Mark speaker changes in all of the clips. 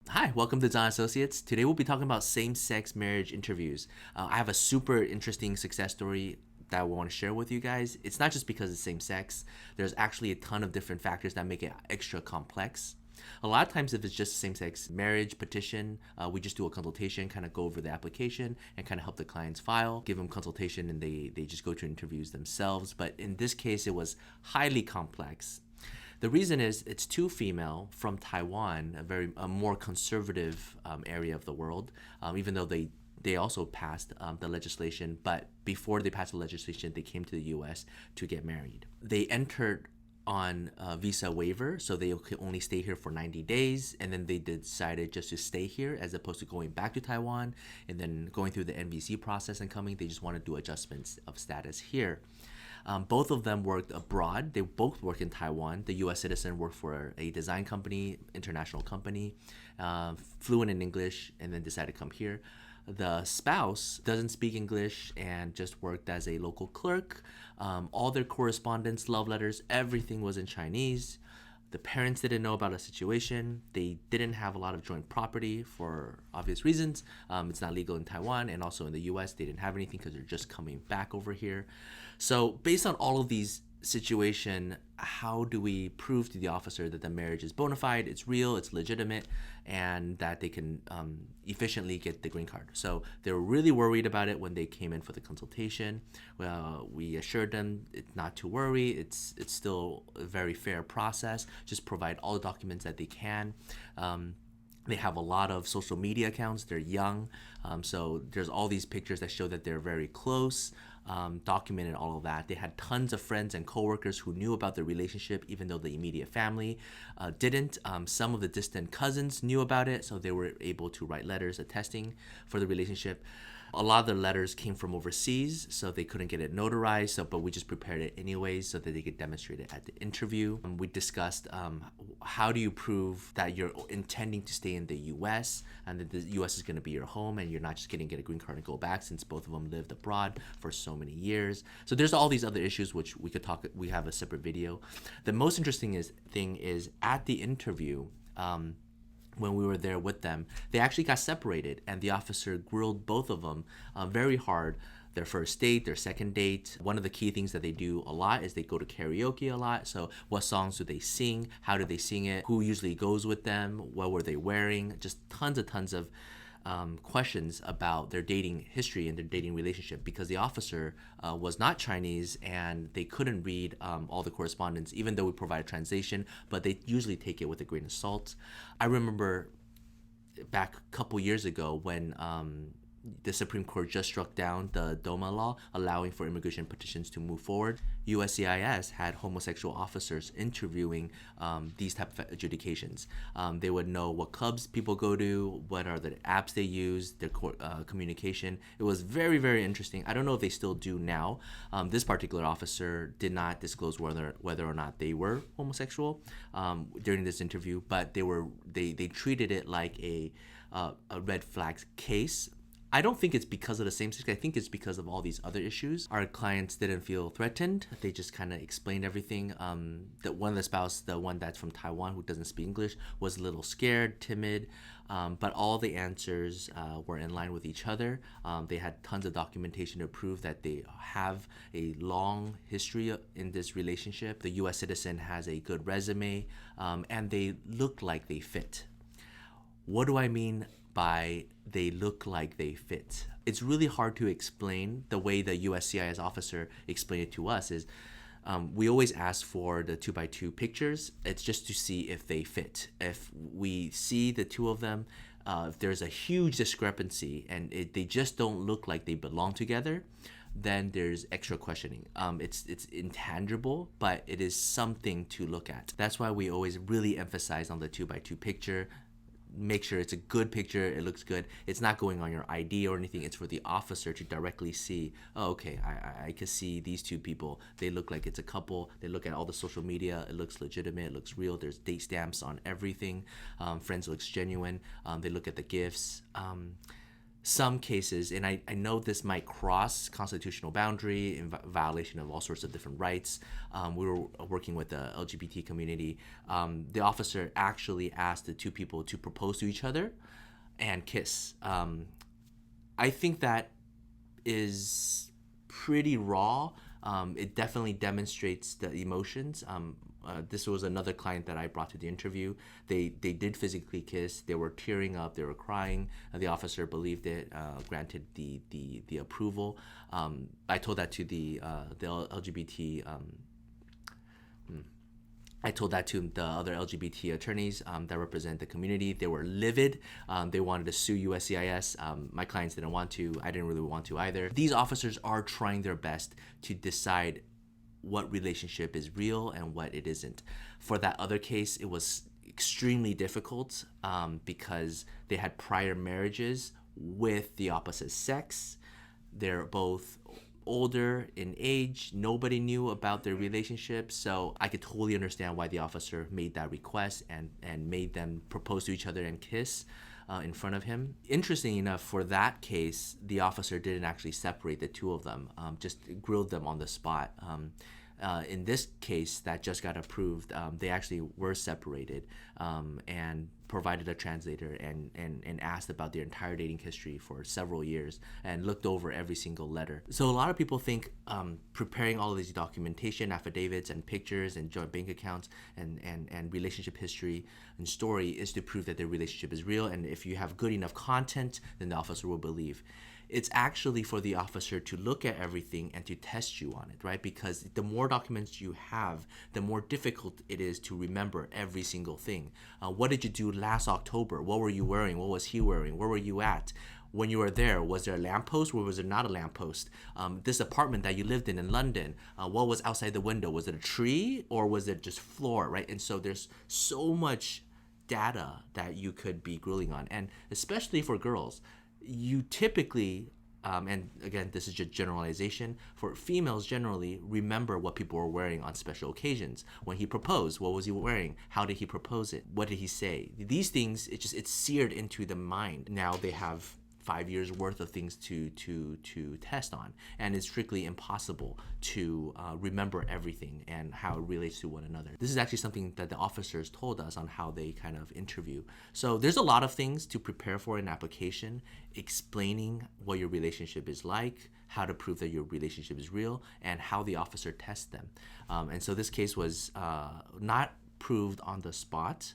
Speaker 1: Hi, welcome to Zahn Associates. Today we'll be talking about same-sex marriage interviews. I have a super interesting success story that I want to share with you guys. It's not just because it's same sex. There's actually a ton of different factors that make it extra complex. A lot of times, if it's just same-sex marriage petition, we just do a consultation, kind of go over the application, and kind of help the clients file, give them consultation, and they just go to interviews themselves. But in this case, it was highly complex. The reason is it's two female from Taiwan, a more conservative area of the world. Even though they also passed the legislation, but before they passed the legislation, they came to the U.S. to get married. They entered on a visa waiver, so they could only stay here for 90 days, and then they decided just to stay here as opposed to going back to Taiwan and then going through the NVC process and coming. They just want to do adjustments of status here. Both of them worked abroad. They both work in Taiwan. The U.S. citizen worked for a design company, international company, fluent in English, and then decided to come here. The spouse doesn't speak English and just worked as a local clerk. All their correspondence, love letters, everything was in Chinese. The parents didn't know about a situation. They didn't have a lot of joint property for obvious reasons. It's not legal in Taiwan, and also in the US, they didn't have anything because they're just coming back over here. So, based on all of these situation, how do we prove to the officer that the marriage is bona fide, it's real, it's legitimate, and that they can efficiently get the green card? So they were really worried about it when they came in for the consultation. Well, we assured them not to worry. It's still a very fair process. Just provide all the documents that they can. They have a lot of social media accounts. They're young, so there's all these pictures that show that they're very close. Documented all of that. They had tons of friends and coworkers who knew about the relationship, even though the immediate family didn't. Some of the distant cousins knew about it, so they were able to write letters attesting for the relationship. A lot of the letters came from overseas, so they couldn't get it notarized. But we just prepared it anyways so that they could demonstrate it at the interview. We discussed how do you prove that you're intending to stay in the U.S. and that the U.S. is going to be your home, and you're not just getting get a green card and go back, since both of them lived abroad for so many years. So there's all these other issues which we could talk. We have a separate video. The most interesting thing is at the interview. When we were there with them, they actually got separated, and the officer grilled both of them very hard. Their first date, their second date. One of the key things that they do a lot is they go to karaoke a lot. So, what songs do they sing? How do they sing it? Who usually goes with them? What were they wearing? Just tons of questions about their dating history and their dating relationship, because the officer was not Chinese and they couldn't read all the correspondence, even though we provide a translation, but they usually take it with a grain of salt. I remember back a couple years ago when the Supreme Court just struck down the DOMA law, allowing for immigration petitions to move forward. USCIS had homosexual officers interviewing these type of adjudications. They would know what clubs people go to, what are the apps they use, their communication. It was very, very interesting. I don't know if they still do now. This particular officer did not disclose whether or not they were homosexual during this interview, but they treated it like a red flag case. I don't think it's because of the same sex. I think it's because of all these other issues. Our clients didn't feel threatened. They just kind of explained everything. That one of the spouse, the one that's from Taiwan who doesn't speak English, was a little scared, timid, but all the answers were in line with each other. They had tons of documentation to prove that they have a long history in this relationship. The U.S. citizen has a good resume, and they look like they fit. What do I mean by they look like they fit? It's really hard to explain. The way the USCIS officer explained it to us is we always ask for the 2x2 pictures. It's just to see if they fit. If we see the two of them, if there's a huge discrepancy and they just don't look like they belong together, then there's extra questioning. It's intangible, but it is something to look at. That's why we always really emphasize on the 2x2 picture. Make sure it's a good picture, it looks good. It's not going on your ID or anything. It's for the officer to directly see, oh, okay, I can see these two people. They look like it's a couple. They look at all the social media. It looks legitimate. It looks real. There's date stamps on everything. Friends looks genuine. They look at the gifts. some cases, and I know this might cross constitutional boundary in violation of all sorts of different rights. We were working with the LGBT community. The officer actually asked the two people to propose to each other and kiss. I think that is pretty raw. It definitely demonstrates the emotions. This was another client that I brought to the interview. They did physically kiss. They were tearing up. They were crying. The officer believed it, granted the approval. I told that to the LGBT. I told that to the other LGBT attorneys that represent the community. They were livid. They wanted to sue USCIS. My clients didn't want to. I didn't really want to either. These officers are trying their best to decide what relationship is real and what it isn't. For that other case, it was extremely difficult because they had prior marriages with the opposite sex. They're both older in age. Nobody knew about their relationship, so I could totally understand why the officer made that request and made them propose to each other and kiss in front of him. Interesting enough, for that case, the officer didn't actually separate the two of them, just grilled them on the spot. In this case that just got approved, they actually were separated and provided a translator and asked about their entire dating history for several years and looked over every single letter. So a lot of people think preparing all of these documentation, affidavits, and pictures and joint bank accounts and relationship history and story is to prove that their relationship is real, and if you have good enough content, then the officer will believe. It's actually for the officer to look at everything and to test you on it, right? Because the more documents you have, the more difficult it is to remember every single thing. What did you do last October? What were you wearing? What was he wearing? Where were you at? When you were there, was there a lamppost or was there not a lamppost? This apartment that you lived in London, what was outside the window? Was it a tree or was it just floor, right? And so there's so much data that you could be grilling on, and especially for girls. You typically, and again, this is just generalization, for females generally remember what people were wearing on special occasions. When he proposed, what was he wearing? How did he propose it? What did he say? These things, it's seared into the mind. Now they have 5 years worth of things to test on, and it's strictly impossible to remember everything and how it relates to one another. This is actually something that the officers told us on how they kind of interview. So there's a lot of things to prepare for an application, explaining what your relationship is like, how to prove that your relationship is real, and how the officer tests them. And so this case was not proved on the spot.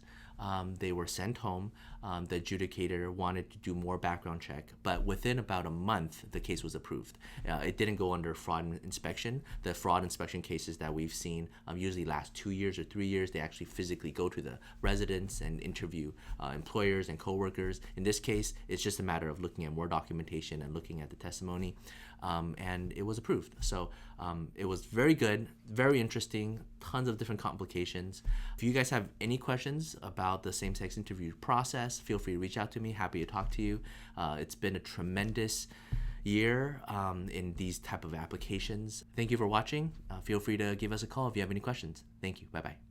Speaker 1: They were sent home. The adjudicator wanted to do more background check, but within about a month, the case was approved. It didn't go under fraud inspection. The fraud inspection cases that we've seen usually last 2 years or 3 years. They actually physically go to the residents and interview employers and coworkers. In this case, it's just a matter of looking at more documentation and looking at the testimony, and it was approved. So it was very good, very interesting, tons of different complications. If you guys have any questions about the same-sex interview process, feel free to reach out to me. Happy to talk to you. It's been a tremendous year in these type of applications. Thank you for watching. Feel free to give us a call if you have any questions. Thank you. Bye-bye.